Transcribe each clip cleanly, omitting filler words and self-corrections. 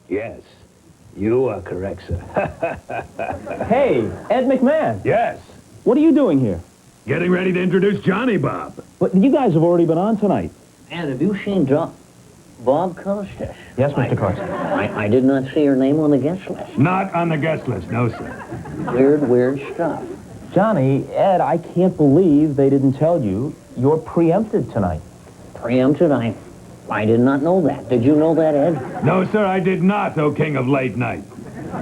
Yes, you are correct, sir. Hey, Ed McMahon. Yes. What are you doing here? Getting ready to introduce Johnny Bob. But you guys have already been on tonight. And have you seen Bob Costas? Yes, Mr. Carson. I did not see your name on the guest list. Not on the guest list, no, sir. Weird stuff. Johnny, Ed, I can't believe they didn't tell you you're preempted tonight. Preempted? I did not know that. Did you know that, Ed? No, sir, I did not, O king of late night.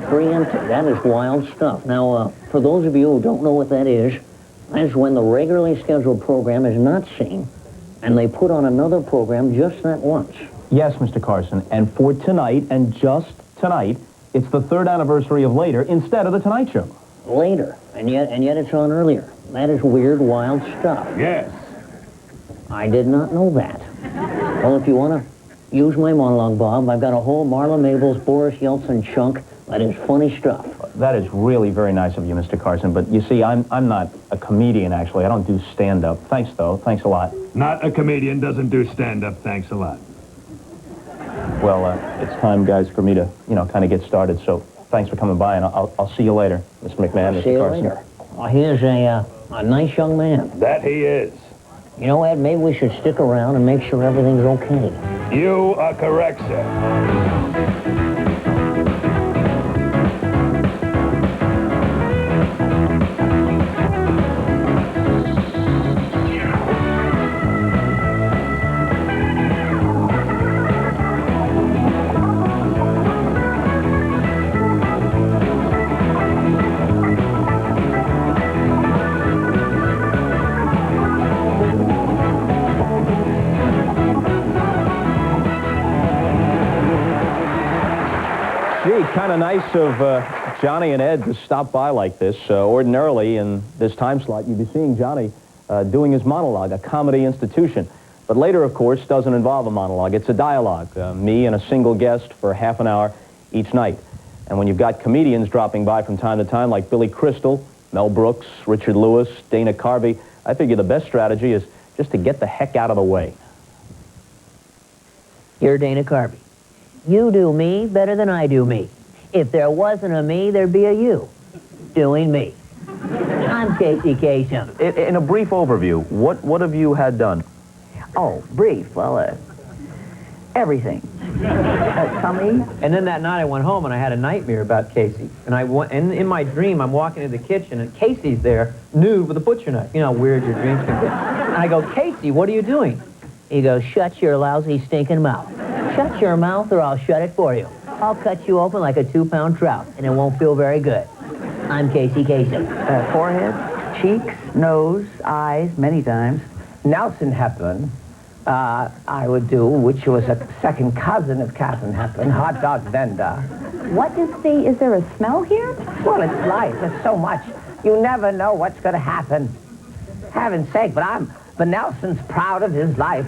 Preempted. That is wild stuff. Now, for those of you who don't know what that is when the regularly scheduled program is not seen, and they put on another program just that once. Yes, Mr. Carson, and for tonight, and just tonight, it's the 3rd anniversary of Later instead of The Tonight Show. Later, and yet it's on earlier. That is weird, wild stuff. Yes. I did not know that. Well, if you want to use my monologue, Bob, I've got a whole Marla Maples, Boris Yeltsin chunk. That is funny stuff. That is really very nice of you, Mr. Carson, but you see, I'm not a comedian, actually. I don't do stand-up. Thanks, though. Thanks a lot. Not a comedian doesn't do stand-up. Thanks a lot. Well, it's time, guys, for me to, kind of get started, so thanks for coming by, and I'll see you later, Mr. McMahon, See Mr. you Carson. later. Well, he is a nice young man. That he is. You know, Ed, maybe we should stick around and make sure everything's okay. You are correct, sir. Kind of nice of Johnny and Ed to stop by like this. Ordinarily, in this time slot, you'd be seeing Johnny doing his monologue, a comedy institution. But Later, of course, doesn't involve a monologue. It's a dialogue, me and a single guest for half an hour each night. And when you've got comedians dropping by from time to time, like Billy Crystal, Mel Brooks, Richard Lewis, Dana Carvey, I figure the best strategy is just to get the heck out of the way. You're Dana Carvey. You do me better than I do me. If there wasn't a me, there'd be a you doing me. I'm Casey Kasem. In a brief overview, what have you had done? Oh, brief. Well, everything. Tommy? And then that night I went home and I had a nightmare about Casey. And in my dream, I'm walking into the kitchen and Casey's there, nude with a butcher knife. You know how weird your dreams can be. And I go, Casey, what are you doing? He goes, shut your lousy stinking mouth. Shut your mouth or I'll shut it for you. I'll cut you open like a 2-pound trout, and it won't feel very good. I'm Casey Kasem. Forehead, cheeks, nose, eyes, many times. Nelson Hepburn, I would do, which was a second cousin of Katharine Hepburn, hot dog vendor. What is there a smell here? Well, it's life. There's so much. You never know what's going to happen. Heaven's sake, but Nelson's proud of his life.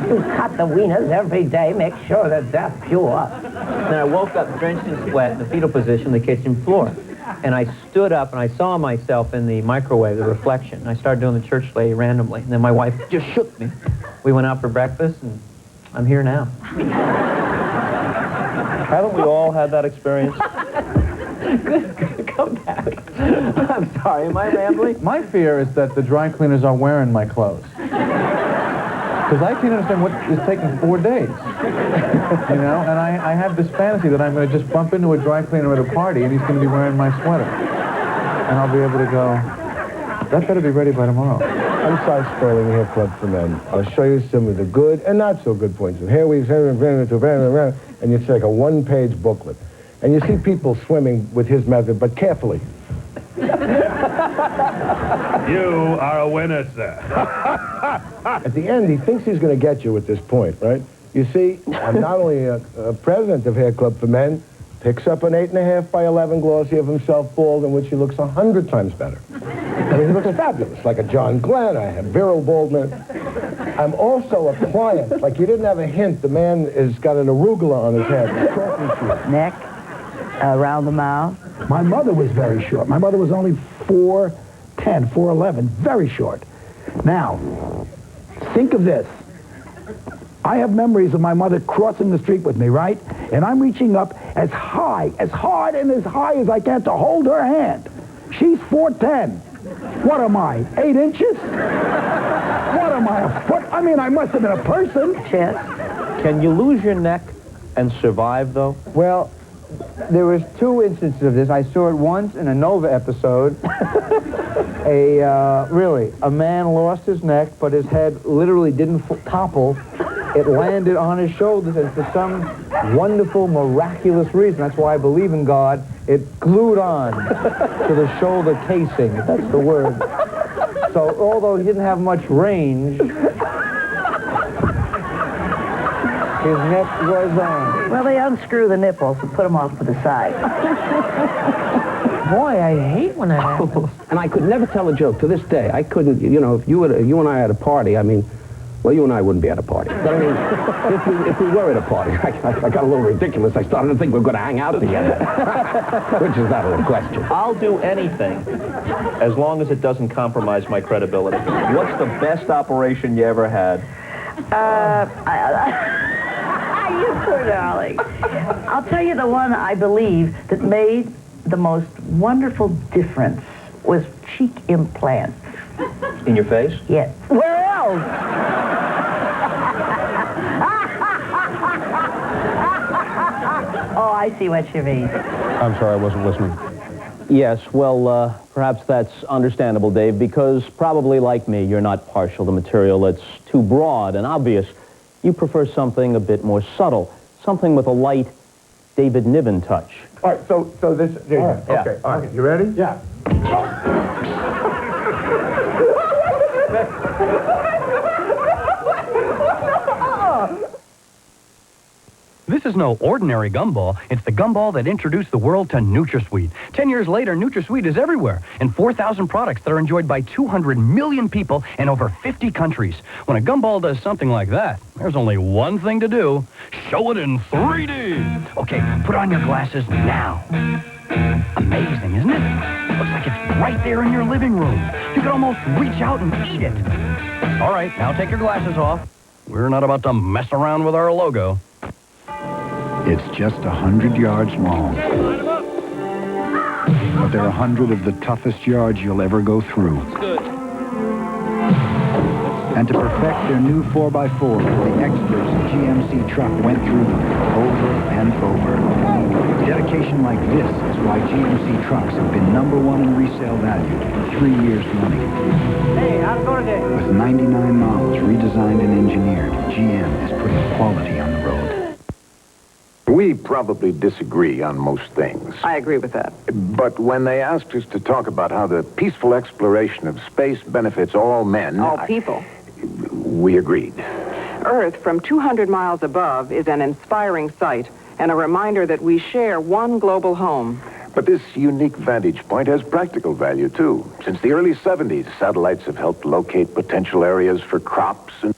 You cut the wieners every day, make sure that they're pure. Then I woke up drenched in sweat in the fetal position on the kitchen floor. And I stood up and I saw myself in the microwave, the reflection. I started doing the church lady randomly. And then my wife just shook me. We went out for breakfast and I'm here now. Haven't we all had that experience? Good, come back. I'm sorry, am I rambling? My fear is that the dry cleaners are wearing my clothes. Because I can't understand what is taking 4 days. And I have this fantasy that I'm going to just bump into a dry cleaner at a party and he's going to be wearing my sweater. And I'll be able to go, that better be ready by tomorrow. I'm Cy Sperling, Hair Club for Men. I'll show you some of the good and not so good points of hair weaves, and it's like a one-page booklet. And you see people swimming with his method, but carefully. You are a winner, sir. At the end, he thinks he's going to get you at this point, right? You see, I'm not only a president of Hair Club for Men, picks up an 8.5 by 11 glossy of himself bald, in which he looks 100 times better. I mean, he looks fabulous, like a John Glenn. I have virile baldness. I'm also a client. Like, you didn't have a hint. The man has got an arugula on his head. Neck, around the mouth. My mother was very short. My mother was only 4'10", 4'11", very short. Now, think of this. I have memories of my mother crossing the street with me, right? And I'm reaching up as hard and as high as I can to hold her hand. She's 4'10". What am I, 8 inches? What am I, a foot? I mean, I must have been a person. Yes. Can you lose your neck and survive, though? Well, there was 2 instances of this. I saw it once in a Nova episode. A man lost his neck, but his head literally didn't topple. It landed on his shoulders, and for some wonderful, miraculous reason, that's why I believe in God, it glued on to the shoulder casing, if that's the word. So although he didn't have much range, his neck was on. Well, they unscrew the nipples and put them off to the side. Boy, I hate when that happens. And I could never tell a joke to this day. I couldn't, you know, if you and I had a party, I mean, well, you and I wouldn't be at a party. But I mean, if we were at a party, I got a little ridiculous. I started to think we were going to hang out together, which is not a question. I'll do anything as long as it doesn't compromise my credibility. What's the best operation you ever had? You poor darling. I'll tell you the one I believe that made the most wonderful difference was cheek implants. In your face? Yes. Where else? Oh, I see what you mean. I'm sorry, I wasn't listening. Yes, well, perhaps that's understandable, Dave, because probably like me, you're not partial to material that's too broad and obvious. You prefer something a bit more subtle, something with a light David Niven touch. All right, so this... There you go. Yeah. Okay, all right. You ready? Yeah. This is no ordinary gumball. It's the gumball that introduced the world to NutraSweet. 10 years later, NutraSweet is everywhere in 4,000 products that are enjoyed by 200 million people in over 50 countries. When a gumball does something like that, there's only one thing to do. Show it in 3D. Okay, put on your glasses now. Amazing, isn't it? Looks like it's right there in your living room. You could almost reach out and eat it. All right, now take your glasses off. We're not about to mess around with our logo. It's just 100 yards long. But they're 100 of the toughest yards you'll ever go through. And to perfect their new 4x4, the experts at GMC Truck went through them over and over. Dedication like this is why GMC Trucks have been #1 in resale value for 3 years running. Hey, how's it going today? With 99 models redesigned and engineered, GM is putting quality on the road. We probably disagree on most things. I agree with that. But when they asked us to talk about how the peaceful exploration of space benefits all men... All people. We agreed. Earth, from 200 miles above, is an inspiring sight and a reminder that we share one global home. But this unique vantage point has practical value, too. Since the early 70s, satellites have helped locate potential areas for crops and...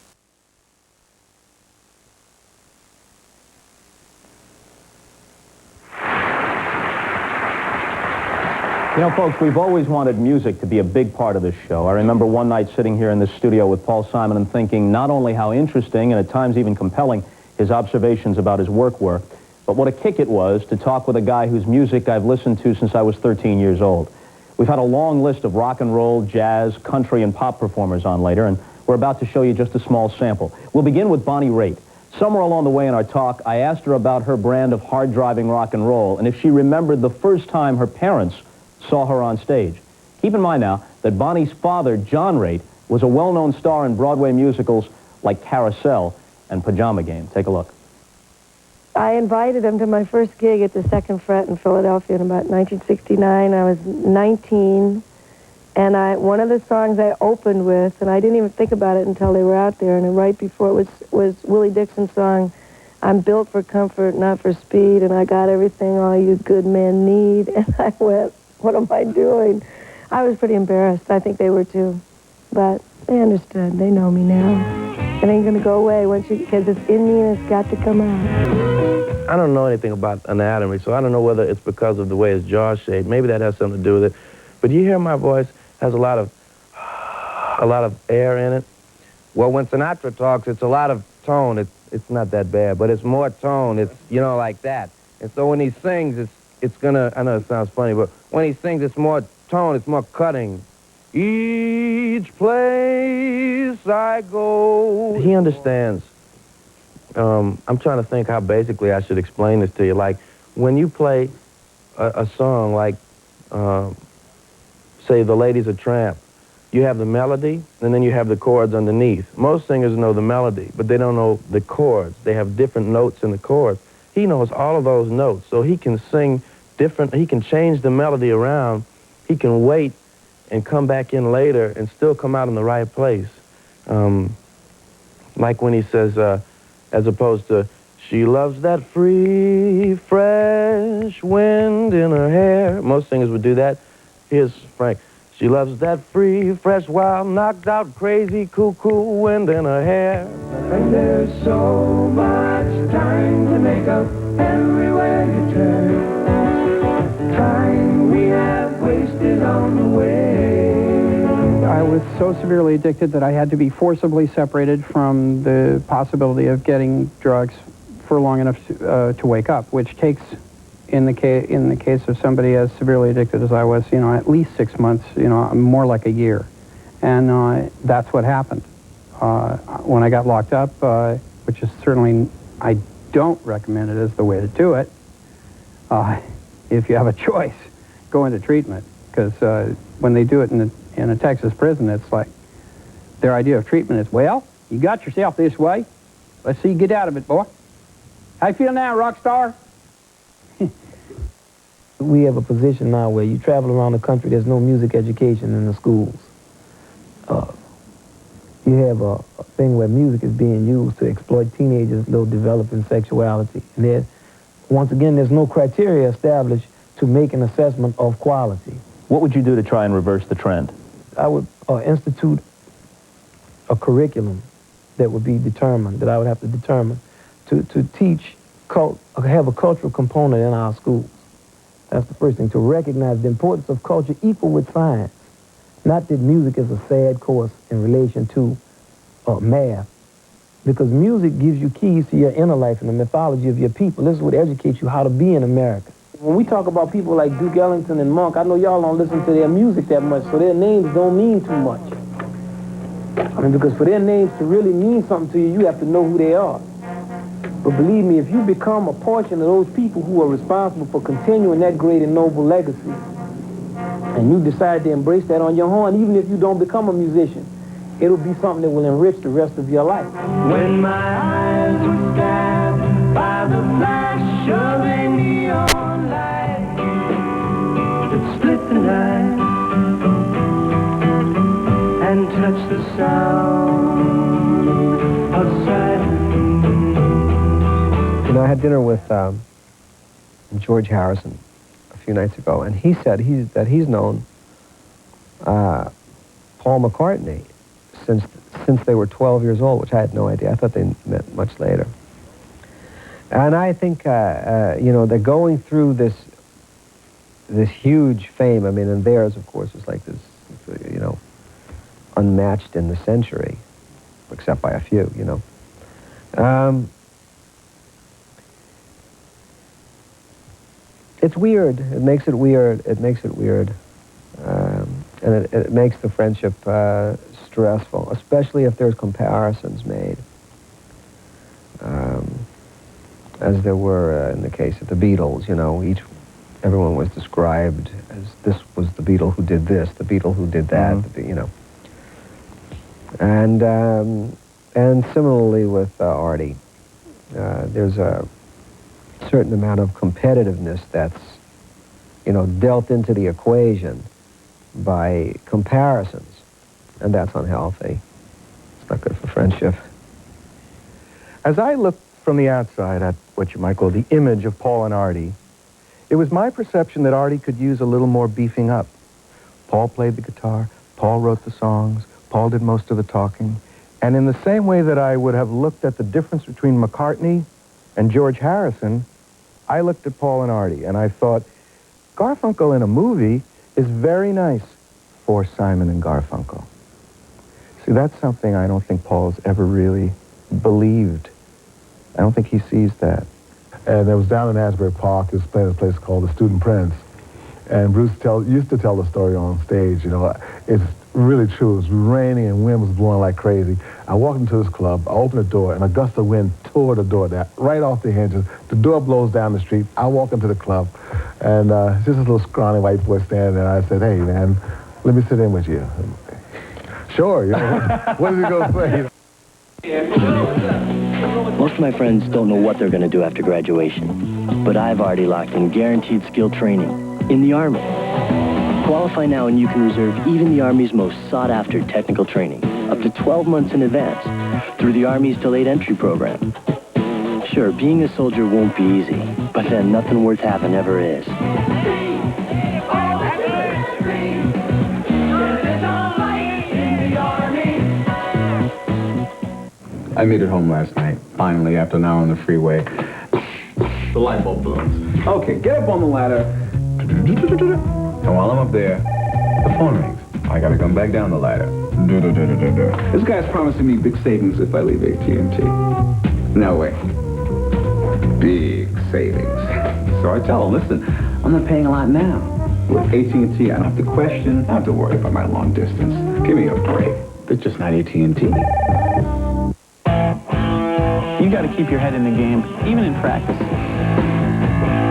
You know, folks, we've always wanted music to be a big part of this show. I remember one night sitting here in this studio with Paul Simon and thinking not only how interesting and at times even compelling his observations about his work were, but what a kick it was to talk with a guy whose music I've listened to since I was 13 years old. We've had a long list of rock and roll, jazz, country, and pop performers on later, and we're about to show you just a small sample. We'll begin with Bonnie Raitt. Somewhere along the way in our talk, I asked her about her brand of hard-driving rock and roll, and if she remembered the first time her parents saw her on stage. Keep in mind now that Bonnie's father, John Raitt, was a well-known star in Broadway musicals like Carousel and Pajama Game. Take a look. I invited him to my first gig at the Second Fret in Philadelphia in about 1969. I was 19, and one of the songs I opened with, and I didn't even think about it until they were out there, and right before it was Willie Dixon's song, I'm built for comfort, not for speed, and I got everything all you good men need. And I went, what am I doing? I was pretty embarrassed. I think they were too. But they understood. They know me now. It ain't going to go away because it's in me and it's got to come out. I don't know anything about anatomy, so I don't know whether it's because of the way his jaw's shaped. Maybe that has something to do with it. But you hear my voice has a lot of air in it. Well, when Sinatra talks, it's a lot of tone. it's not that bad, but it's more tone. It's, you know, like that. And so when he sings, it's gonna, I know it sounds funny, but when he sings, it's more tone, it's more cutting. Each place I go. He understands. I'm trying to think how basically I should explain this to you. Like, when you play a song like, say, The Lady's a Tramp, you have the melody, and then you have the chords underneath. Most singers know the melody, but they don't know the chords. They have different notes in the chords. He knows all of those notes, so he can sing different, he can change the melody around. He can wait and come back in later and still come out in the right place. Like when he says, as opposed to, she loves that free, fresh wind in her hair. Most singers would do that. Here's Frank. She loves that free, fresh, wild, knocked out, crazy, cuckoo wind in her hair. And there's so much time to make up everywhere you turn. Time we have wasted on the way. I was so severely addicted that I had to be forcibly separated from the possibility of getting drugs for long enough to wake up, which takes, in the case of somebody as severely addicted as I was, you know, at least 6 months, you know, more like a year. And that's what happened. When I got locked up, which is certainly, I don't recommend it as the way to do it. If you have a choice, go into treatment, because when they do it in a Texas prison, it's like, their idea of treatment is, well, you got yourself this way. Let's see you get out of it, boy. How you feel now, rock star? We have a position now where you travel around the country, there's no music education in the schools. You have a thing where music is being used to exploit teenagers' little developing sexuality. And there, once again, there's no criteria established to make an assessment of quality. What would you do to try and reverse the trend? I would institute a curriculum that would be determined, that I would have to determine, to teach, have a cultural component in our schools. That's the first thing, to recognize the importance of culture equal with science. Not that music is a sad course in relation to math, because music gives you keys to your inner life and the mythology of your people. This is what educates you how to be in America. When we talk about people like Duke Ellington and Monk, I know y'all don't listen to their music that much, so their names don't mean too much. I mean, because for their names to really mean something to you, you have to know who they are. But believe me, if you become a portion of those people who are responsible for continuing that great and noble legacy, and you decide to embrace that on your own, even if you don't become a musician, it'll be something that will enrich the rest of your life. When my eyes were stabbed by the flash of a neon light that split the night and touched the sound of silence. You know, I had dinner with George Harrison a few nights ago, and he said that he's known Paul McCartney since they were 12 years old, which I had no idea. I thought they met much later. And I think, you know, they're going through this huge fame. I mean, and theirs, of course, is like this, you know, unmatched in the century, except by a few, you know. It's weird. It makes it weird. It makes it weird. And it makes the friendship stressful, especially if there's comparisons made. As there were in the case of the Beatles, you know, everyone was described as this was the Beatle who did this, the Beatle who did that, you know. And similarly with Artie, there's a certain amount of competitiveness that's, you know, dealt into the equation by comparisons, and that's unhealthy. It's not good for friendship. As I look from the outside at what you might call the image of Paul and Artie, it was my perception that Artie could use a little more beefing up. Paul played the guitar, Paul wrote the songs, Paul did most of the talking, and in the same way that I would have looked at the difference between McCartney and George Harrison, I looked at Paul and Artie, and I thought, Garfunkel in a movie is very nice for Simon and Garfunkel. See, that's something I don't think Paul's ever really believed I don't think he sees that. And it was down in Asbury Park. He was playing at a place called the Student Prince. And Bruce used to tell the story on stage. You know, it's really true. It was raining and wind was blowing like crazy. I walked into this club. I opened the door, and a gust of wind tore the door down, right off the hinges. The door blows down the street. I walk into the club, and just this little scrawny white boy standing there. I said, "Hey, man, let me sit in with you." Sure. You know, what is he going to say? Most of my friends don't know what they're going to do after graduation, but I've already locked in guaranteed skill training in the Army. Qualify now and you can reserve even the Army's most sought-after technical training, up to 12 months in advance, through the Army's delayed entry program. Sure, being a soldier won't be easy, but then nothing worth having ever is. I made it home last night, finally, after an hour on the freeway. The light bulb balloons. Okay, get up on the ladder. And while I'm up there, the phone rings. I gotta come back down the ladder. This guy's promising me big savings if I leave AT&T. No way. Big savings. So I tell him, listen, I'm not paying a lot now. With AT&T, I don't have to question, I don't have to worry about my long distance. Give me a break. It's just not AT&T. You got to keep your head in the game, even in practice.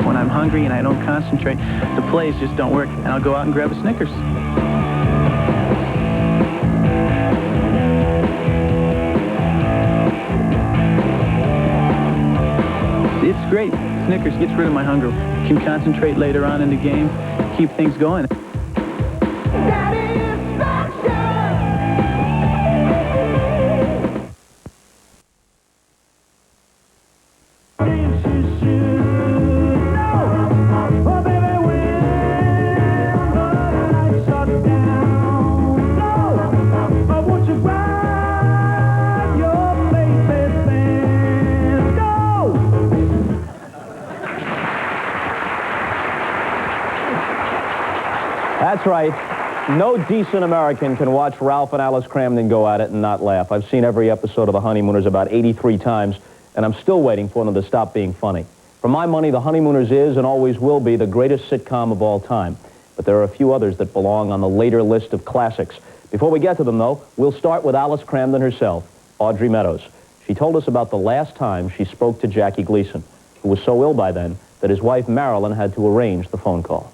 When I'm hungry and I don't concentrate, the plays just don't work, and I'll go out and grab a Snickers. It's great. Snickers gets rid of my hunger. Can concentrate later on in the game, keep things going. That's right. No decent American can watch Ralph and Alice Cramden go at it and not laugh. I've seen every episode of The Honeymooners about 83 times, and I'm still waiting for them to stop being funny. For my money, The Honeymooners is and always will be the greatest sitcom of all time. But there are a few others that belong on the later list of classics. Before we get to them, though, we'll start with Alice Cramden herself, Audrey Meadows. She told us about the last time she spoke to Jackie Gleason, who was so ill by then that his wife Marilyn had to arrange the phone call.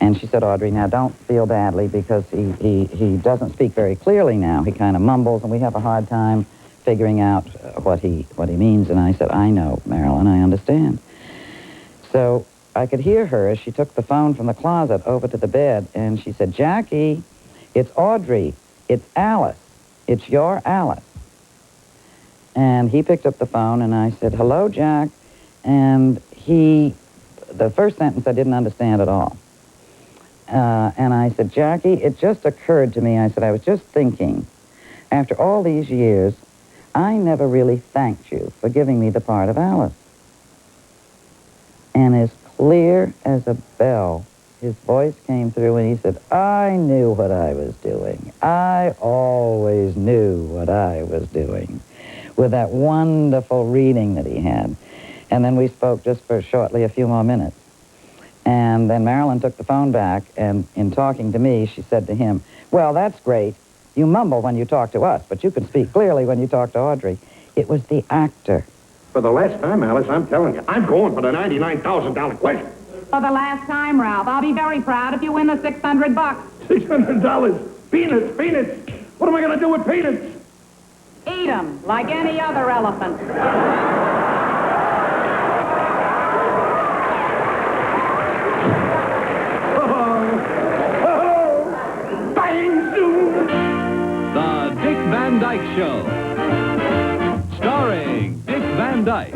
And she said, Audrey, now don't feel badly because he doesn't speak very clearly now. He kind of mumbles, and we have a hard time figuring out what he means. And I said, I know, Marilyn, I understand. So I could hear her as she took the phone from the closet over to the bed, and she said, Jackie, it's Audrey. It's Alice. It's your Alice. And he picked up the phone, and I said, hello, Jack. And the first sentence I didn't understand at all. And I said, Jackie, it just occurred to me. I said, I was just thinking, after all these years, I never really thanked you for giving me the part of Alice. And as clear as a bell, his voice came through and he said, I knew what I was doing. I always knew what I was doing, with that wonderful reading that he had. And then we spoke just for shortly a few more minutes. And then Marilyn took the phone back, and in talking to me, she said to him, well, that's great. You mumble when you talk to us, but you can speak clearly when you talk to Audrey. It was the actor. For the last time, Alice, I'm telling you, I'm going for the $99,000 question. For the last time, Ralph, I'll be very proud if you win the $600. $600? Peanuts? What am I going to do with peanuts? Eat 'em like any other elephant. The Dick Van Dyke Show. Starring Dick Van Dyke.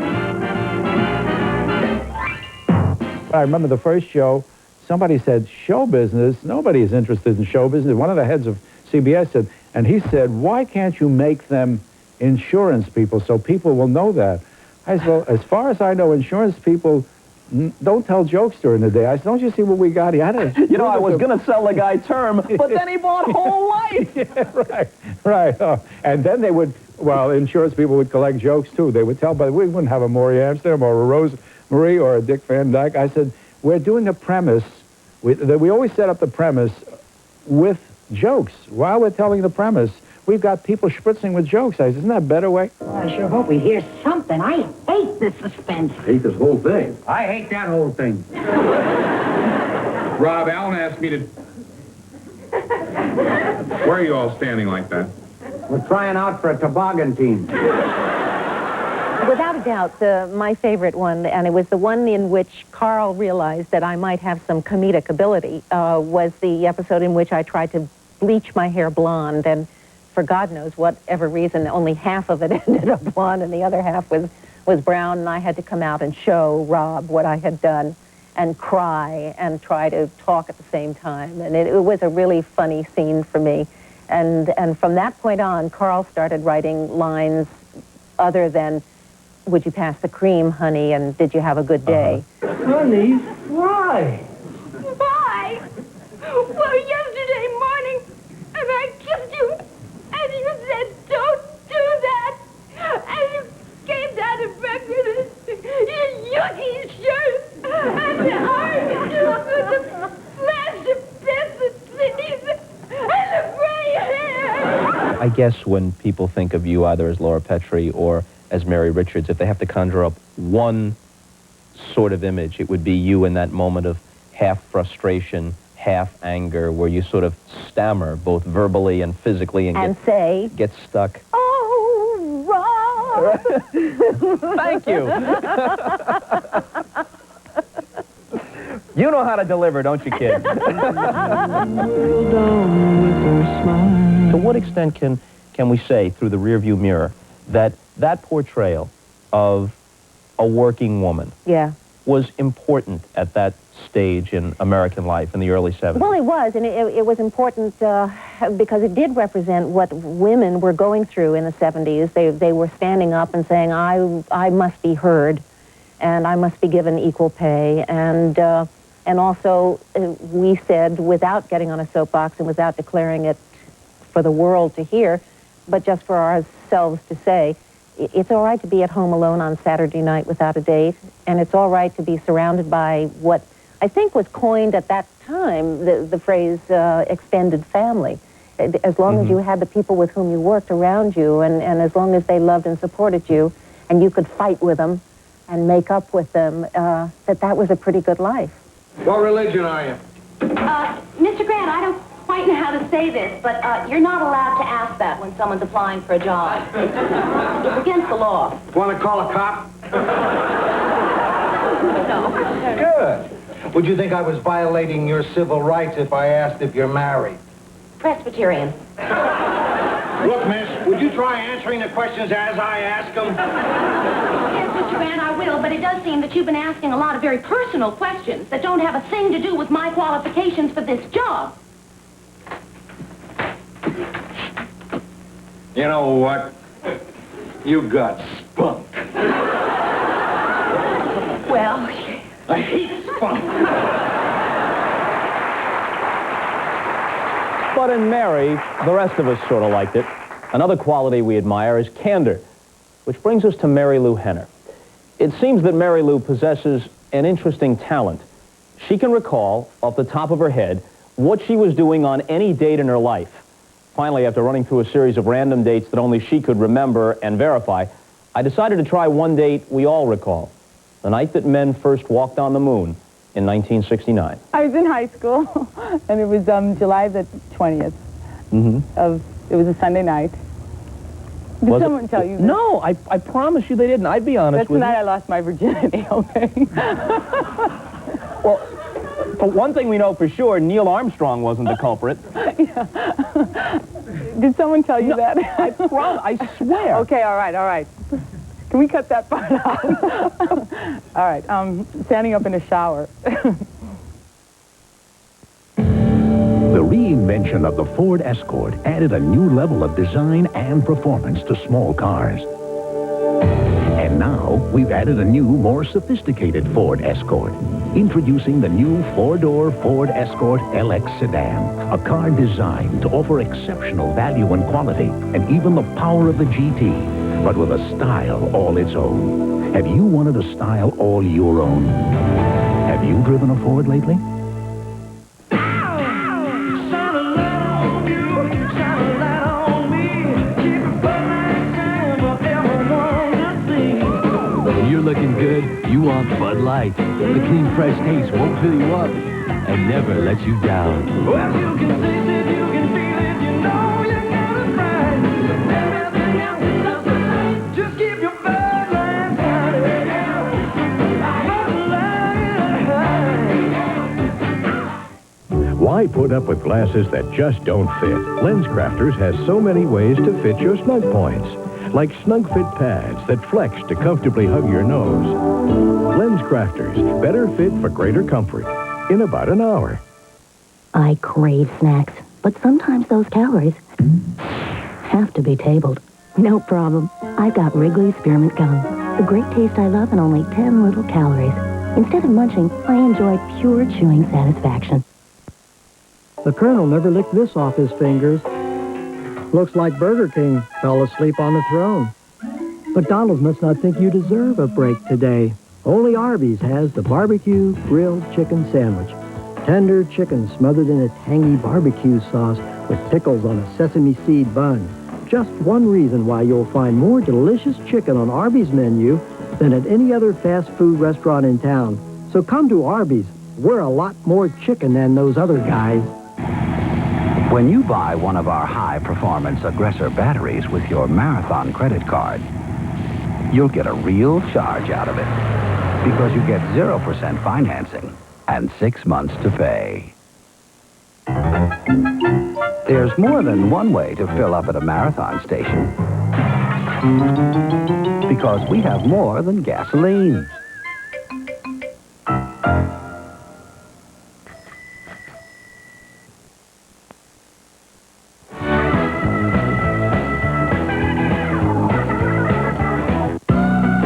I remember the first show, somebody said, show business? Nobody is interested in show business. One of the heads of CBS said, and he said, why can't you make them insurance people so people will know that? I said, well, as far as I know, insurance people don't tell jokes during the day. I said, don't you see what we got? He had a... You know, I was going to sell the guy term, but then he bought whole life. Yeah, right. And then they would Well, insurance people would collect jokes, too. They would tell, but we wouldn't have a Maury Amsterdam or a Rose Marie or a Dick Van Dyke. I said, we're doing a premise. We always set up the premise with jokes. While we're telling the premise, we've got people spritzing with jokes. I said, isn't that a better way? Well, I sure hope we hear something. I hate this suspense. Hate this whole thing. I hate that whole thing. Rob, Alan asked me to... Why are you all standing like that? We're trying out for a toboggan team. Without a doubt, my favorite one, and it was the one in which Carl realized that I might have some comedic ability, was the episode in which I tried to bleach my hair blonde, and for God knows whatever reason, only half of it ended up blonde and the other half was brown, and I had to come out and show Rob what I had done and cry and try to talk at the same time. And it was a really funny scene for me. And from that point on, Carl started writing lines other than, would you pass the cream, honey, and did you have a good day? Honey, why? Why? Well, yesterday morning, and I kissed you, and you said, don't do that. And you came down to breakfast in your yucky shirt, and the orange juice with the flash of pencil sleeves, and the gray hair. I guess when people think of you either as Laura Petrie or as Mary Richards, if they have to conjure up one sort of image, it would be you in that moment of half frustration, half anger, where you sort of stammer, both verbally and physically, and say, get stuck. Oh, Rob! Thank you. You know how to deliver, don't you, kid? To what extent can we say, through the rearview mirror, that portrayal of a working woman was important at that stage in American life in the early 70s? Well, it was, and it was important because it did represent what women were going through in the 70s. They were standing up and saying, I must be heard, and I must be given equal pay, and also we said, without getting on a soapbox and without declaring it for the world to hear, but just for ourselves to say, it's all right to be at home alone on Saturday night without a date, and it's all right to be surrounded by what I think was coined at that time, the phrase extended family. As long as you had the people with whom you worked around you, and as long as they loved and supported you, and you could fight with them and make up with them, that was a pretty good life. What religion are you? Mr. Grant, I don't quite know how to say this, but you're not allowed to ask that when someone's applying for a job. It's against the law. Want to call a cop? No. Good. Would you think I was violating your civil rights if I asked if you're married? Presbyterian. Look, miss, would you try answering the questions as I ask them? Yes, Mr. Grant, I will, but it does seem that you've been asking a lot of very personal questions that don't have a thing to do with my qualifications for this job. You know what? You got spunk. Well, I hate spunk. But in Mary, the rest of us sort of liked it. Another quality we admire is candor, which brings us to Mary Lou Henner. It seems that Mary Lou possesses an interesting talent. She can recall, off the top of her head, what she was doing on any date in her life. Finally, after running through a series of random dates that only she could remember and verify, I decided to try one date we all recall, the night that men first walked on the moon in 1969. I was in high school, and it was July the 20th. It was a Sunday night. Did someone tell you this? No, I promise you they didn't. I'd be honest That's with the you. night I lost my virginity, okay? Well, for one thing we know for sure, Neil Armstrong wasn't the culprit. Did someone tell you that? I swear. Okay, all right. Can we cut that part out? All right, standing up in a shower. The reinvention of the Ford Escort added a new level of design and performance to small cars. And now, we've added a new, more sophisticated Ford Escort. Introducing the new four-door Ford Escort LX sedan, a car designed to offer exceptional value and quality, and even the power of the GT, but with a style all its own. Have you wanted a style all your own? Have you driven a Ford lately? You're looking good. You want Bud Light. The clean, fresh taste won't fill you up and never let you down. Well, you can taste it, you can feel it, you know you got it right. Everything else is just the same. Just keep your Bud Light high. Why put up with glasses that just don't fit? LensCrafters has so many ways to fit your snug points. Like snug fit pads that flex to comfortably hug your nose. LensCrafters, better fit for greater comfort in about an hour. I crave snacks, but sometimes those calories have to be tabled. No problem. I've got Wrigley's Spearmint Gum. The great taste I love and only 10 little calories. Instead of munching, I enjoy pure chewing satisfaction. The Colonel never licked this off his fingers. Looks like Burger King fell asleep on the throne. McDonald's must not think you deserve a break today. Only Arby's has the barbecue grilled chicken sandwich. Tender chicken smothered in a tangy barbecue sauce with pickles on a sesame seed bun. Just one reason why you'll find more delicious chicken on Arby's menu than at any other fast food restaurant in town. So come to Arby's. We're a lot more chicken than those other guys. When you buy one of our high-performance Aggressor batteries with your Marathon credit card, you'll get a real charge out of it because you get 0% financing and 6 months to pay. There's more than one way to fill up at a Marathon station because we have more than gasoline.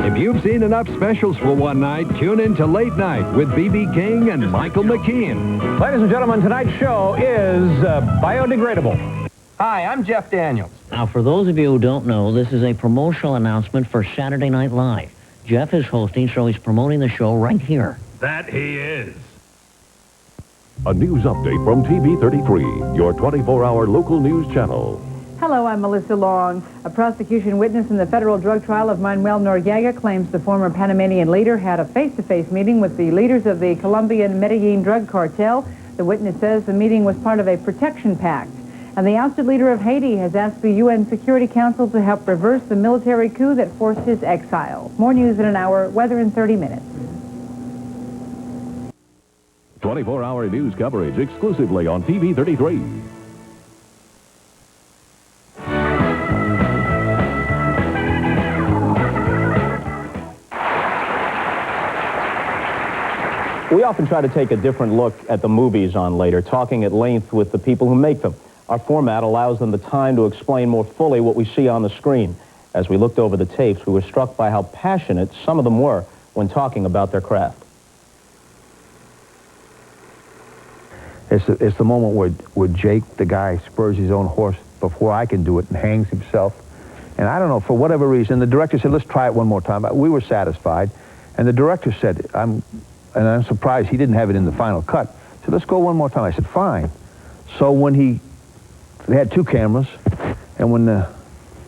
If you've seen enough specials for one night, tune in to Late Night with B.B. King and Michael McKean. Ladies and gentlemen, tonight's show is biodegradable. Hi, I'm Jeff Daniels. Now, for those of you who don't know, this is a promotional announcement for Saturday Night Live. Jeff is hosting, so he's promoting the show right here. That he is. A news update from TV 33, your 24-hour local news channel. Hello, I'm Melissa Long. A prosecution witness in the federal drug trial of Manuel Noriega claims the former Panamanian leader had a face-to-face meeting with the leaders of the Colombian Medellin drug cartel. The witness says the meeting was part of a protection pact. And the ousted leader of Haiti has asked the UN Security Council to help reverse the military coup that forced his exile. More news in an hour, weather in 30 minutes. 24-hour news coverage exclusively on TV 33. We often try to take a different look at the movies on Later, talking at length with the people who make them. Our format allows them the time to explain more fully what we see on the screen. As we looked over the tapes, we were struck by how passionate some of them were when talking about their craft. It's the moment where Jake, the guy, spurs his own horse before I can do it and hangs himself. And I don't know, for whatever reason, the director said, let's try it one more time. We were satisfied. And the director said, I'm surprised he didn't have it in the final cut. He said, let's go one more time. I said, fine. So when they had two cameras, and when the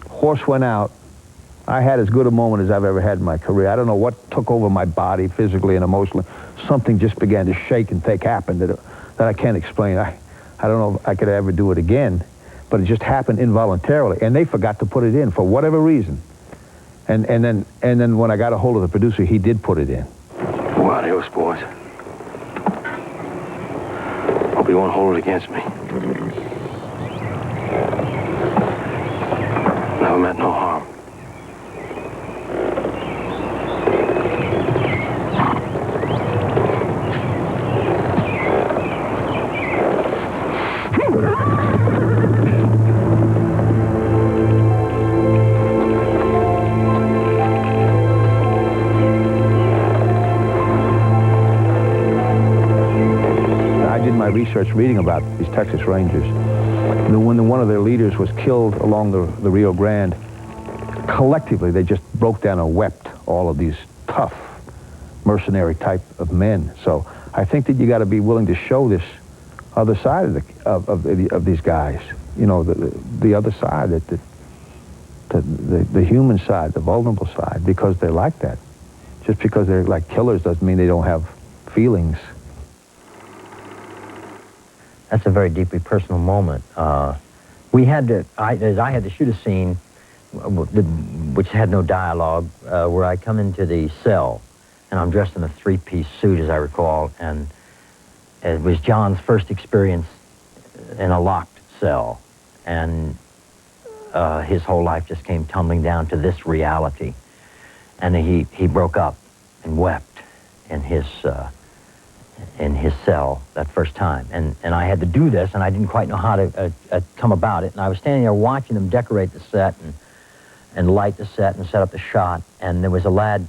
horse went out, I had as good a moment as I've ever had in my career. I don't know what took over my body physically and emotionally. Something just began to shake and happen that I can't explain. I don't know if I could ever do it again, but it just happened involuntarily. And they forgot to put it in for whatever reason. And then when I got a hold of the producer, he did put it in. Well, adios, boys. Hope you won't hold it against me. Never meant no harm. in my research reading about these Texas Rangers, when one of their leaders was killed along the Rio Grande, collectively they just broke down and wept, all of these tough, mercenary type of men. So I think that you got to be willing to show this other side of these guys. You know, the other side, the human side, the vulnerable side, because they're like that. Just because they're like killers doesn't mean they don't have feelings. That's a very deeply personal moment. I had to shoot a scene which had no dialogue, where I come into the cell, and I'm dressed in a three-piece suit, as I recall, and it was John's first experience in a locked cell, and his whole life just came tumbling down to this reality. And he broke up and wept in his cell that first time. And I had to do this, and I didn't quite know how to come about it. And I was standing there watching them decorate the set and light the set and set up the shot. And there was a lad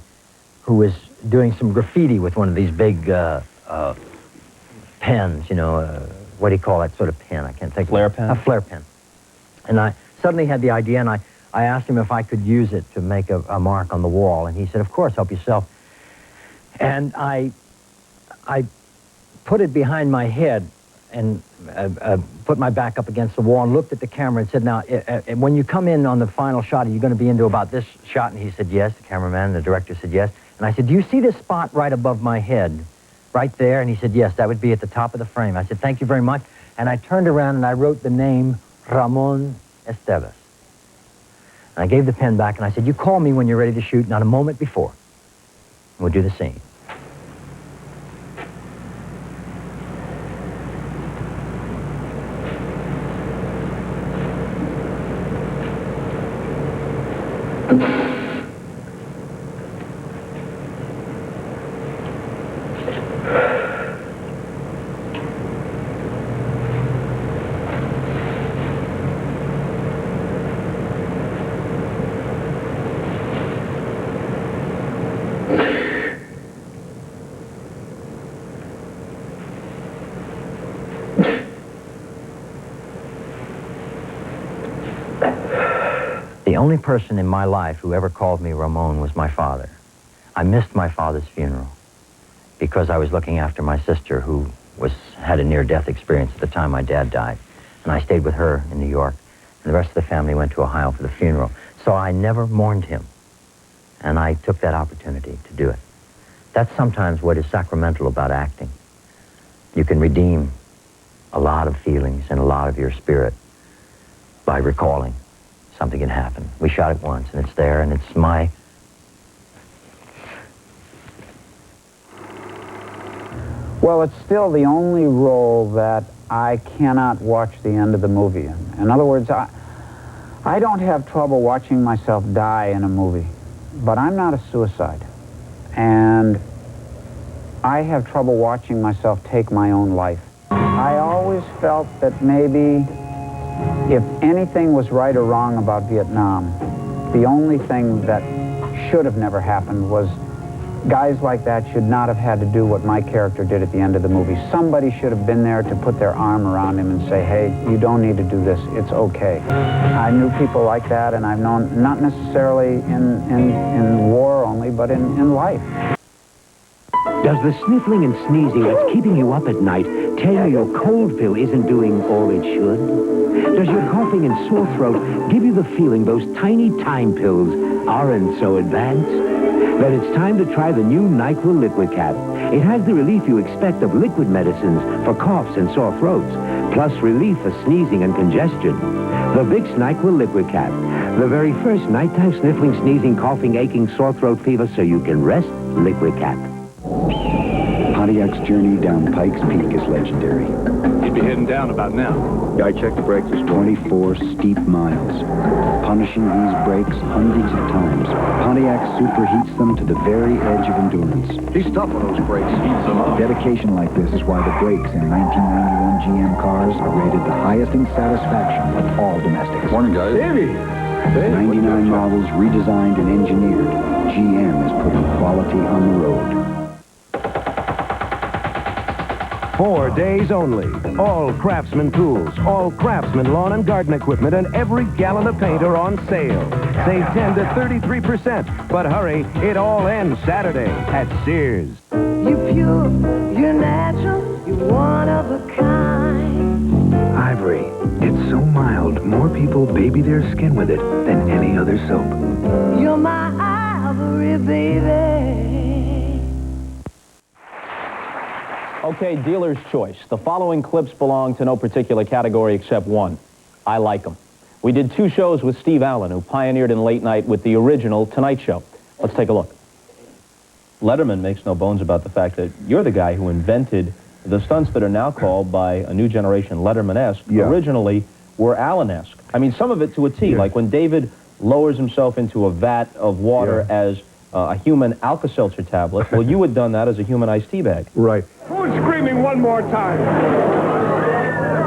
who was doing some graffiti with one of these big pens, you know, what do you call that sort of pen? I can't think of it. Flare pen? A flare pen. And I suddenly had the idea, and I asked him if I could use it to make a mark on the wall. And he said, of course, help yourself. And I put it behind my head and put my back up against the wall and looked at the camera and said, now, when you come in on the final shot, are you going to be into about this shot? And he said, yes. The cameraman, the director said, yes. And I said, do you see this spot right above my head, right there? And he said, yes, that would be at the top of the frame. I said, thank you very much. And I turned around and I wrote the name Ramon Estevez. And I gave the pen back and I said, you call me when you're ready to shoot, not a moment before. And we'll do the scene. The only person in my life who ever called me Ramon was my father. I missed my father's funeral because I was looking after my sister who had a near-death experience at the time my dad died. And I stayed with her in New York. And the rest of the family went to Ohio for the funeral. So I never mourned him. And I took that opportunity to do it. That's sometimes what is sacramental about acting. You can redeem a lot of feelings and a lot of your spirit by recalling something had happened. We shot it once, and it's there, and it's my... Well, it's still the only role that I cannot watch the end of the movie in. In other words, I don't have trouble watching myself die in a movie, but I'm not a suicide. And I have trouble watching myself take my own life. I always felt that maybe if anything was right or wrong about Vietnam, the only thing that should have never happened was guys like that should not have had to do what my character did at the end of the movie. Somebody should have been there to put their arm around him and say, hey, you don't need to do this, it's okay. I knew people like that, and I've known, not necessarily in war only, but in life. Does the sniffling and sneezing that's keeping you up at night tell you your cold pill isn't doing all it should? Does your coughing and sore throat give you the feeling those tiny time pills aren't so advanced? Then it's time to try the new NyQuil Liquid Cap. It has the relief you expect of liquid medicines for coughs and sore throats, plus relief for sneezing and congestion. The Vicks NyQuil Liquid Cap, the very first nighttime sniffling, sneezing, coughing, aching, sore throat fever so you can rest. Liquid Cap. Pontiac's journey down Pikes Peak is legendary. He'd be heading down about now. I checked the brakes. 24 steep miles. Punishing these brakes hundreds of times, Pontiac superheats them to the very edge of endurance. He's tough on those brakes. Heats them up. Dedication like this is why the brakes in 1991 GM cars are rated the highest in satisfaction of all domestics. Morning, guys. Davey! 99 models redesigned and engineered, GM is putting quality on the road. 4 days only. All Craftsman tools, all Craftsman lawn and garden equipment, and every gallon of paint are on sale. Save 10 to 33%. But hurry, it all ends Saturday at Sears. You're pure, you're natural, you're one of a kind. Ivory. It's so mild, more people baby their skin with it than any other soap. You're my ivory, baby. Okay, dealer's choice. The following clips belong to no particular category except one. I like them. We did 2 shows with Steve Allen, who pioneered in late night with the original Tonight Show. Let's take a look. Letterman makes no bones about the fact that you're the guy who invented the stunts that are now called by a new generation Letterman-esque, originally were Allen-esque. I mean, some of it to a T, like when David lowers himself into a vat of water as a human Alka-Seltzer tablet. Well, you had done that as a human iced tea bag. Right. Who's screaming one more time?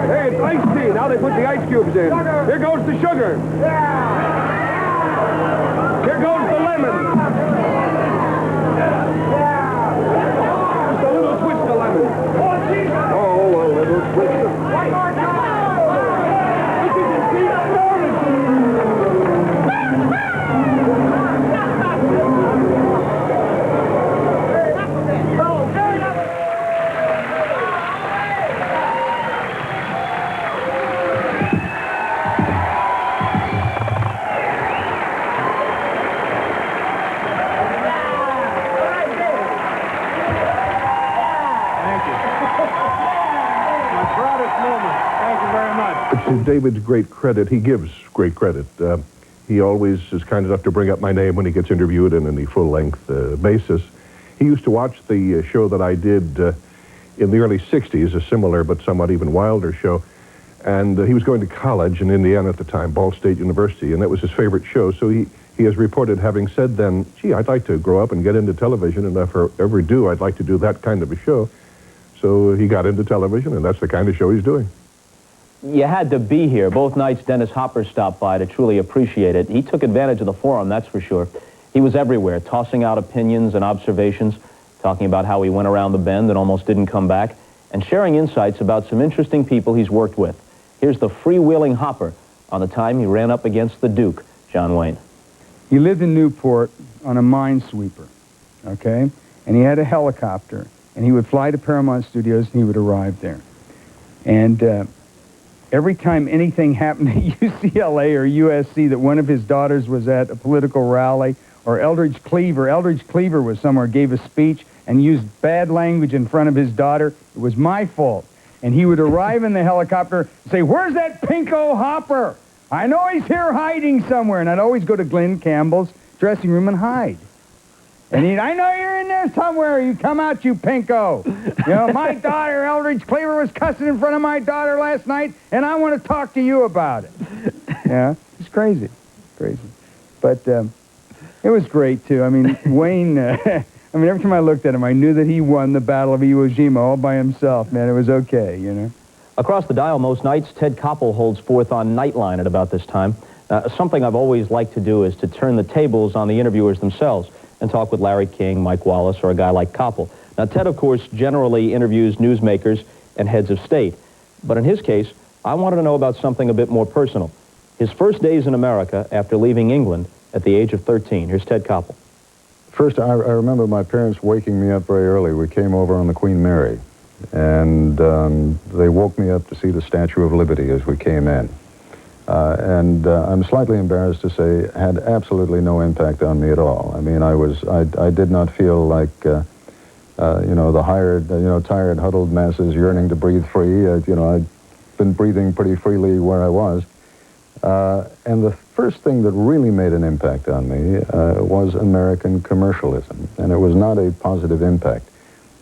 Hey, it's iced tea. Now they put the ice cubes in. Here goes the sugar. Here goes the lemon. Just a little twist of lemon. Oh, a little twist of... To David's great credit, he gives great credit. He always is kind enough to bring up my name when he gets interviewed in any full-length basis. He used to watch the show that I did in the early 60s, a similar but somewhat even wilder show. And he was going to college in Indiana at the time, Ball State University, and that was his favorite show. So he has reported having said then, gee, I'd like to grow up and get into television, and if I ever do, I'd like to do that kind of a show. So he got into television, and that's the kind of show he's doing. You had to be here. Both nights Dennis Hopper stopped by to truly appreciate it. He took advantage of the forum, that's for sure. He was everywhere, tossing out opinions and observations, talking about how he went around the bend and almost didn't come back, and sharing insights about some interesting people he's worked with. Here's the freewheeling Hopper on the time he ran up against the Duke, John Wayne. He lived in Newport on a minesweeper, okay? And he had a helicopter, and he would fly to Paramount Studios, and he would arrive there. And every time anything happened at UCLA or USC that one of his daughters was at a political rally, or Eldridge Cleaver was somewhere, gave a speech, and used bad language in front of his daughter, it was my fault. And he would arrive in the helicopter and say, "Where's that pinko Hopper? I know he's here hiding somewhere." And I'd always go to Glenn Campbell's dressing room and hide. And he'd, "I know you're in there somewhere. You come out, you pinko. You know, my daughter, Eldridge Cleaver, was cussing in front of my daughter last night, and I want to talk to you about it." Yeah, it's crazy. Crazy. But it was great, too. I mean, Wayne, I mean, every time I looked at him, I knew that he won the Battle of Iwo Jima all by himself, man. It was okay, you know. Across the dial most nights, Ted Koppel holds forth on Nightline at about this time. Something I've always liked to do is to turn the tables on the interviewers themselves and talk with Larry King, Mike Wallace, or a guy like Koppel. Now, Ted, of course, generally interviews newsmakers and heads of state. But in his case, I wanted to know about something a bit more personal. His first days in America after leaving England at the age of 13. Here's Ted Koppel. First, I remember my parents waking me up very early. We came over on the Queen Mary, and they woke me up to see the Statue of Liberty as we came in. I'm slightly embarrassed to say, it had absolutely no impact on me at all. I mean, I did not feel like, you know, the tired, huddled masses yearning to breathe free. You know, I'd been breathing pretty freely where I was. And the first thing that really made an impact on me was American commercialism, and it was not a positive impact.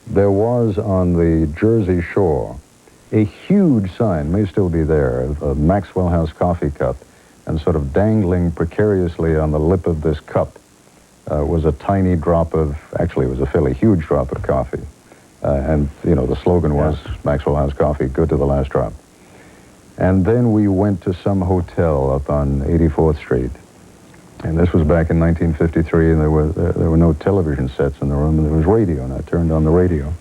There was on the Jersey Shore a huge sign, may still be there, of a Maxwell House coffee cup, and sort of dangling precariously on the lip of this cup was a tiny drop of, actually it was a fairly huge drop of coffee. And, you know, the slogan was, Maxwell House coffee, good to the last drop. And then we went to some hotel up on 84th Street. And this was back in 1953, and there were no television sets in the room, and there was radio, and I turned on the radio.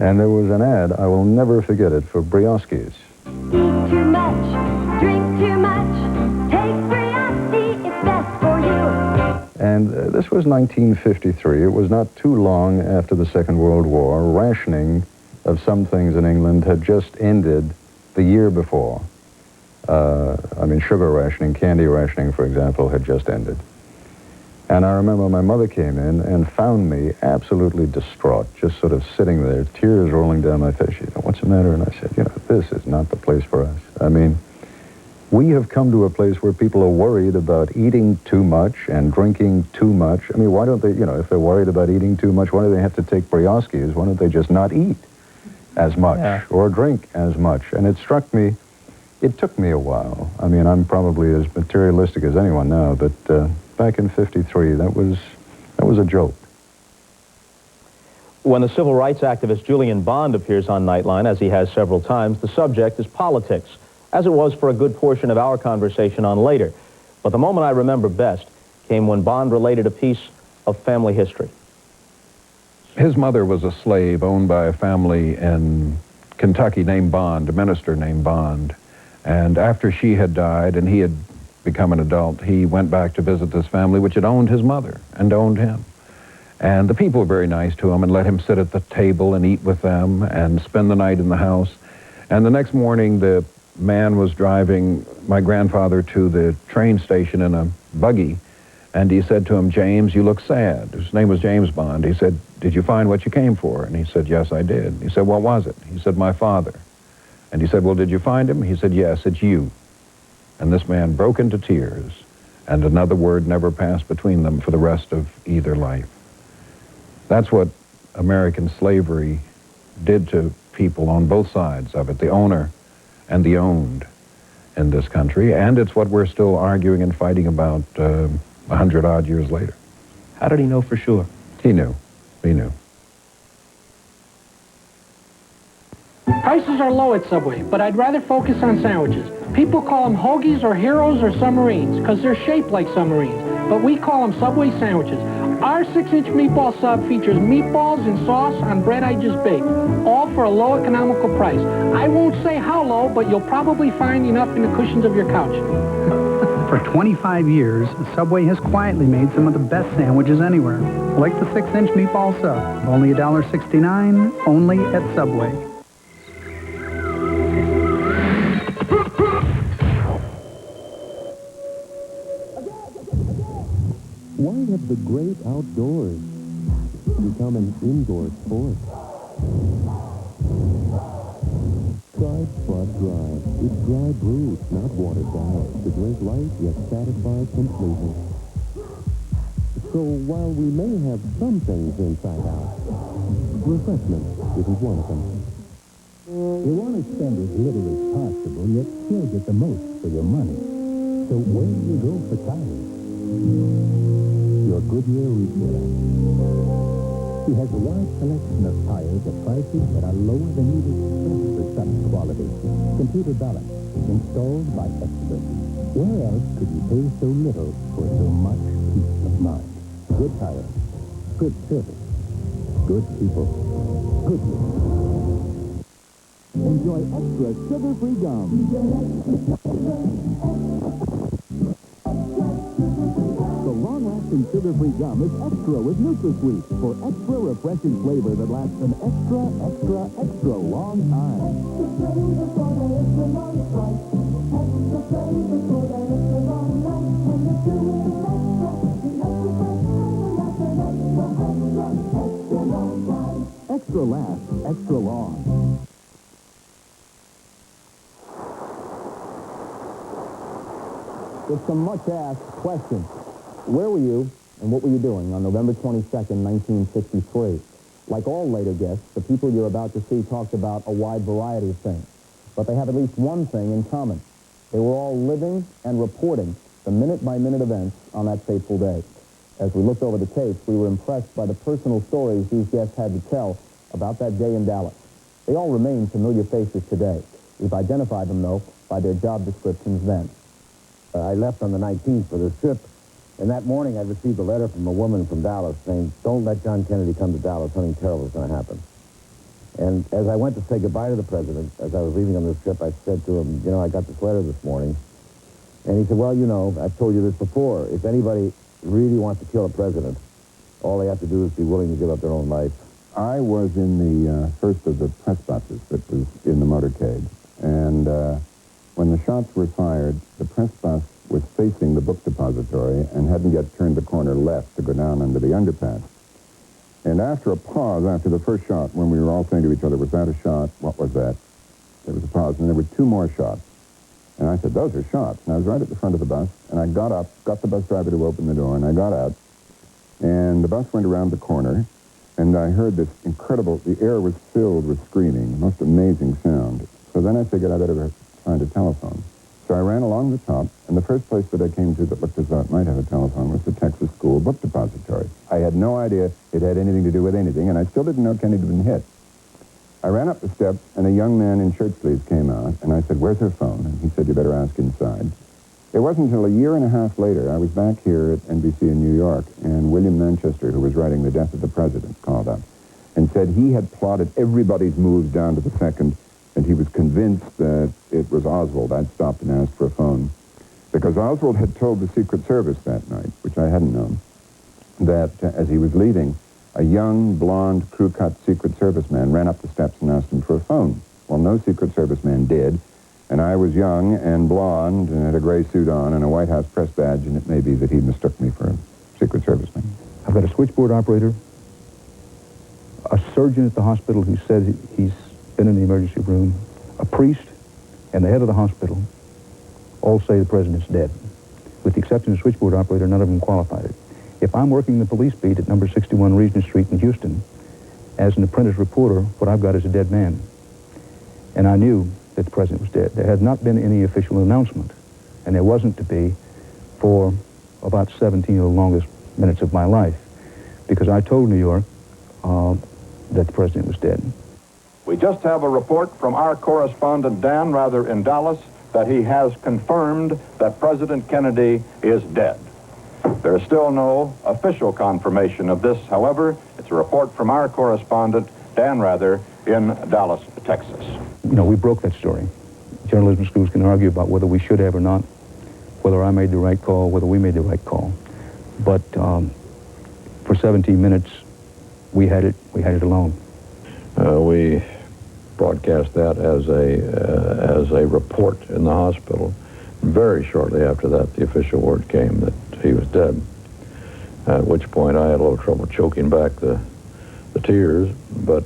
And there was an ad, I will never forget it, for brioskis. Eat too much, drink too much, take Brioski, it's best for you. And this was 1953. It was not too long after the Second World War. Rationing of some things in England had just ended the year before. I mean, sugar rationing, candy rationing, for example, had just ended. And I remember my mother came in and found me absolutely distraught, just sort of sitting there, tears rolling down my face. She said, what's the matter? And I said, you know, this is not the place for us. I mean, we have come to a place where people are worried about eating too much and drinking too much. I mean, why don't they, you know, if they're worried about eating too much, why do they have to take brioskis? Why don't they just not eat as much or drink as much? And it struck me, it took me a while. I mean, I'm probably as materialistic as anyone now, but back in '53, that was a joke. When the civil rights activist Julian Bond appears on Nightline, as he has several times, the subject is politics, as it was for a good portion of our conversation on Later. But the moment I remember best came when Bond related a piece of family history. His mother was a slave owned by a family in Kentucky named Bond, a minister named Bond. And after she had died and he had become an adult, he went back to visit this family, which had owned his mother and owned him. And the people were very nice to him and let him sit at the table and eat with them and spend the night in the house. And the next morning, the man was driving my grandfather to the train station in a buggy, and he said to him, James, you look sad. His name was James Bond. He said, did you find what you came for? And he said, yes, I did. He said, what was it? He said, my father. And he said, well, did you find him? He said, yes, it's you. And this man broke into tears, and another word never passed between them for the rest of either life. That's what American slavery did to people on both sides of it, the owner and the owned in this country, and it's what we're still arguing and fighting about 100-odd years later. How did he know for sure? He knew. He knew. Prices are low at Subway, but I'd rather focus on sandwiches. People call them hoagies or heroes or submarines because they're shaped like submarines, but we call them Subway sandwiches. Our 6-inch meatball sub features meatballs and sauce on bread I just baked, all for a low economical price. I won't say how low, but you'll probably find enough in the cushions of your couch. For 25 years, Subway has quietly made some of the best sandwiches anywhere, like the 6-inch meatball sub, only $1.69, only at Subway. Why have the great outdoors become an indoor sport? Try Spud Dry. It's dry brewed, not watered down, to drink light yet satisfied completely. So while we may have some things inside out, refreshment isn't one of them. You want to spend as little as possible, yet still get the most for your money. So where do you go for tires? Your Goodyear retailer. He has a wide selection of tires at prices that are lower than you'd expect for such quality. Computer balance, installed by experts. Where else could you pay so little for so much peace of mind? Good tires, good service, good people, Goodyear. Enjoy extra sugar-free gum. The long-lasting sugar-free gum is extra with NutraSweet for extra refreshing flavor that lasts an extra, extra, extra long time. Extra lasts, extra long. With some much-asked questions. Where were you and what were you doing on November 22nd, 1963? Like all later guests, the people you're about to see talked about a wide variety of things. But they have at least one thing in common. They were all living and reporting the minute-by-minute events on that fateful day. As we looked over the tapes, we were impressed by the personal stories these guests had to tell about that day in Dallas. They all remain familiar faces today. We've identified them, though, by their job descriptions then. I left on the 19th for this trip, and that morning I received a letter from a woman from Dallas saying, don't let John Kennedy come to Dallas. Something terrible is going to happen. And as I went to say goodbye to the president, as I was leaving on this trip, I said to him, you know, I got this letter this morning. And he said, well, you know, I've told you this before. If anybody really wants to kill a president, all they have to do is be willing to give up their own life. I was in the first of the press buses that was in the motorcade. And when the shots were fired, the press bus was facing the book depository and hadn't yet turned the corner left to go down under the underpass. And after a pause, after the first shot, when we were all saying to each other, was that a shot? What was that? There was a pause, and there were two more shots. And I said, those are shots. And I was right at the front of the bus, and I got up, got the bus driver to open the door, and I got out. And the bus went around the corner, and I heard this incredible, the air was filled with screaming, most amazing sound. So then I figured I better find a telephone. So I ran along the top, and the first place that I came to that looked as though it might have a telephone was the Texas School Book Depository. I had no idea it had anything to do with anything, and I still didn't know Kennedy had been hit. I ran up the steps, and a young man in shirt sleeves came out, and I said, where's her phone? And he said, you better ask inside. It wasn't until a year and a half later, I was back here at NBC in New York, and William Manchester, who was writing The Death of the President, called up and said he had plotted everybody's moves down to the second, and he was convinced that it was Oswald. I'd stopped and asked for a phone. Because Oswald had told the Secret Service that night, which I hadn't known, that as he was leaving, a young, blonde, crew-cut Secret Service man ran up the steps and asked him for a phone. Well, no Secret Service man did, and I was young and blonde and had a gray suit on and a White House press badge, and it may be that he mistook me for a Secret Service man. I've got a switchboard operator, a surgeon at the hospital who says he's been in the emergency room, a priest, and the head of the hospital all say the president's dead. With the exception of the switchboard operator, none of them qualified it. If I'm working the police beat at number 61 Regent Street in Houston, as an apprentice reporter, what I've got is a dead man. And I knew that the president was dead. There had not been any official announcement, and there wasn't to be for about 17 of the longest minutes of my life, because I told New York that the president was dead. We just have a report from our correspondent, Dan Rather, in Dallas, that he has confirmed that President Kennedy is dead. There is still no official confirmation of this, however. It's a report from our correspondent, Dan Rather, in Dallas, Texas. You know, we broke that story. Journalism schools can argue about whether we should have or not, whether I made the right call, whether we made the right call. But for 17 minutes, we had it alone. We broadcast that as a report in the hospital. Very shortly after that, the official word came that he was dead, at which point I had a little trouble choking back the tears, but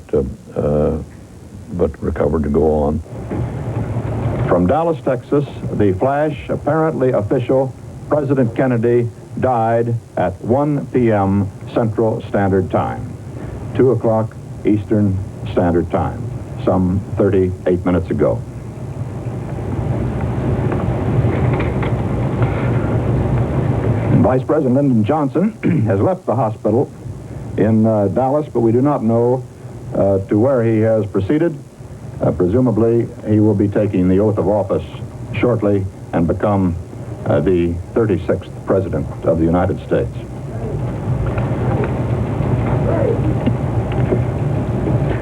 recovered to go on. From Dallas, Texas, the flash, apparently official, President Kennedy died at 1 p.m. Central Standard Time, 2 o'clock Eastern Standard Time, some 38 minutes ago. Vice President Lyndon Johnson has left the hospital in Dallas, but we do not know to where he has proceeded. Presumably, he will be taking the oath of office shortly and become the 36th President of the United States.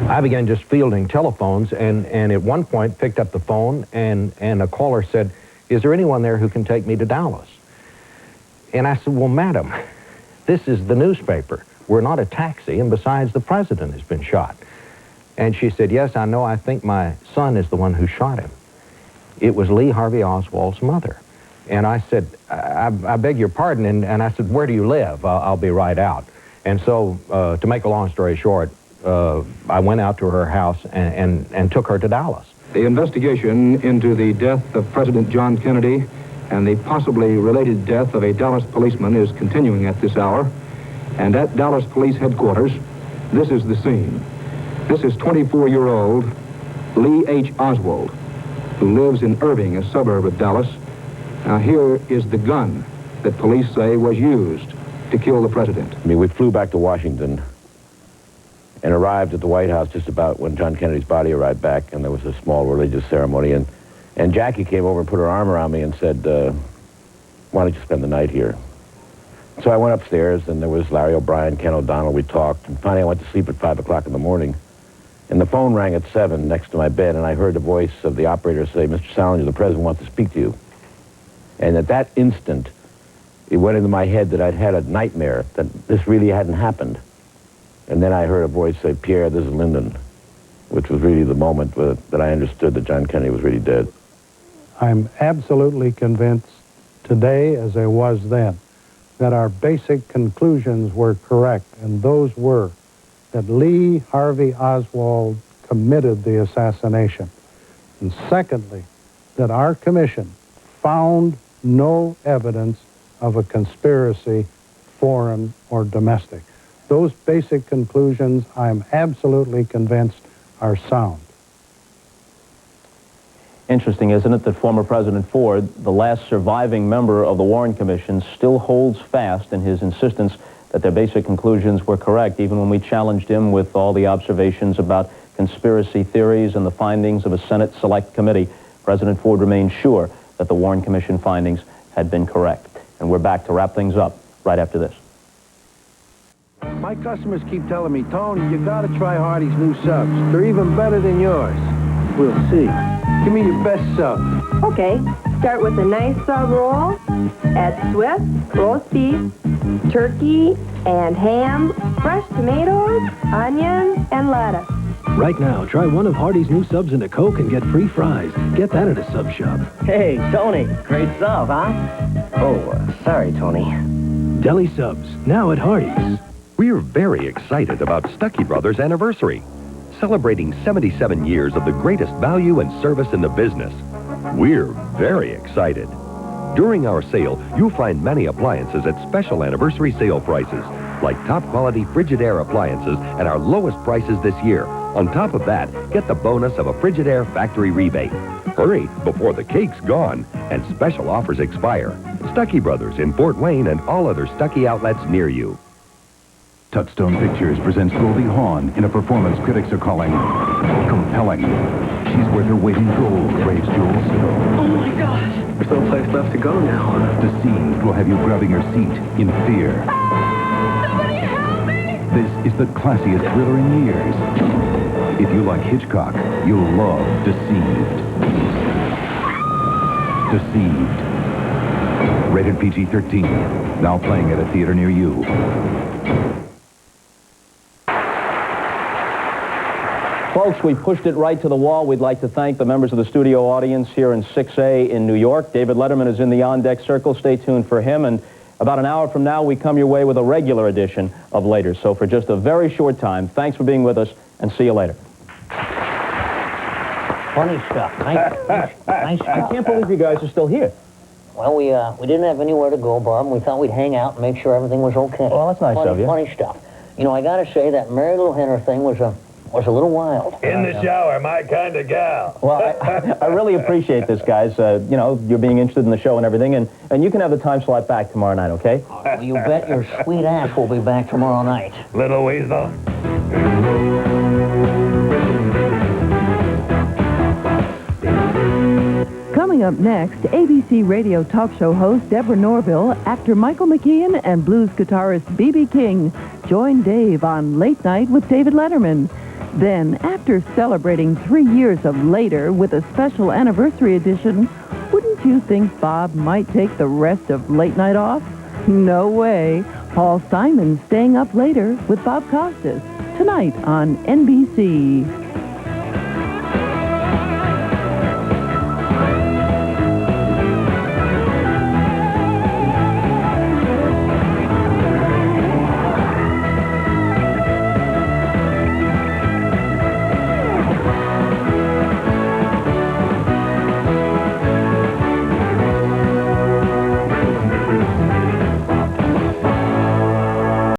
I began just fielding telephones, and at one point picked up the phone, and a caller said, "Is there anyone there who can take me to Dallas?" And I said, "Well, madam, this is the newspaper. We're not a taxi, and besides, the president has been shot." And she said, "Yes, I know. I think my son is the one who shot him." It was Lee Harvey Oswald's mother. And I said, I beg your pardon, and I said, "Where do you live? I'll be right out." And so, to make a long story short, I went out to her house and took her to Dallas. The investigation into the death of President John Kennedy and the possibly related death of a Dallas policeman is continuing at this hour. And at Dallas Police Headquarters, this is the scene. This is 24-year-old Lee H. Oswald, who lives in Irving, a suburb of Dallas. Now here is the gun that police say was used to kill the president. I mean, we flew back to Washington and arrived at the White House just about when John Kennedy's body arrived back, and there was a small religious ceremony, and Jackie came over and put her arm around me and said, "Why don't you spend the night here?" So I went upstairs, and there was Larry O'Brien, Ken O'Donnell. We talked, and finally I went to sleep at 5 o'clock in the morning. And the phone rang at 7 next to my bed, and I heard the voice of the operator say, "Mr. Salinger, the president wants to speak to you." And at that instant, it went into my head that I'd had a nightmare, that this really hadn't happened. And then I heard a voice say, "Pierre, this is Lyndon," which was really the moment that I understood that John Kennedy was really dead. I'm absolutely convinced today, as I was then, that our basic conclusions were correct, and those were that Lee Harvey Oswald committed the assassination. And secondly, that our commission found no evidence of a conspiracy, foreign or domestic. Those basic conclusions, I'm absolutely convinced, are sound. Interesting, isn't it, that former President Ford, the last surviving member of the Warren Commission, still holds fast in his insistence that their basic conclusions were correct, even when we challenged him with all the observations about conspiracy theories and the findings of a Senate Select Committee. President Ford remained sure that the Warren Commission findings had been correct. And we're back to wrap things up right after this. My customers keep telling me, "Tony, you gotta try Hardee's new subs. They're even better than yours." We'll see. Give me your best sub. Okay, start with a nice sub roll. Add Swiss, roast beef, turkey, and ham, fresh tomatoes, onions, and lettuce. Right now, try one of Hardee's new subs and a Coke and get free fries. Get that at a sub shop. Hey, Tony, great sub, huh? Oh, sorry, Tony. Deli subs, now at Hardee's. We're very excited about Stuckey Brothers' anniversary, celebrating 77 years of the greatest value and service in the business. We're very excited. During our sale, you'll find many appliances at special anniversary sale prices, like top-quality Frigidaire appliances at our lowest prices this year. On top of that, get the bonus of a Frigidaire factory rebate. Hurry before the cake's gone and special offers expire. Stuckey Brothers in Fort Wayne and all other Stuckey outlets near you. Touchstone Pictures presents Goldie Hawn in a performance critics are calling compelling. She's worth her weight in gold, raves Jules. Oh my gosh! There's no place left to go now. Deceived will have you grabbing your seat in fear. Somebody help me! This is the classiest thriller in years. If you like Hitchcock, you'll love Deceived. Deceived. Rated PG-13. Now playing at a theater near you. Folks, we pushed it right to the wall. We'd like to thank the members of the studio audience here in 6A in New York. David Letterman is in the on-deck circle. Stay tuned for him. And about an hour from now, we come your way with a regular edition of Later. So for just a very short time, thanks for being with us, and see you later. Funny stuff. Nice. I can't believe you guys are still here. Well, we didn't have anywhere to go, Bob, and we thought we'd hang out and make sure everything was okay. Well, that's nice of you. Funny stuff. You know, I gotta say, that Mary Lou Henner thing was a little wild. In the shower, my kind of gal. Well, I really appreciate this, guys. You know, you're being interested in the show and everything, and you can have the time slot back tomorrow night, okay? Well, you bet your sweet ass we'll be back tomorrow night. Little weasel. Coming up next, ABC radio talk show host Deborah Norville, actor Michael McKeon, and blues guitarist B.B. King join Dave on Late Night with David Letterman. Then, after celebrating 3 years of Later with a special anniversary edition, wouldn't you think Bob might take the rest of Late Night off? No way. Paul Simon's staying up later with Bob Costas, tonight on NBC.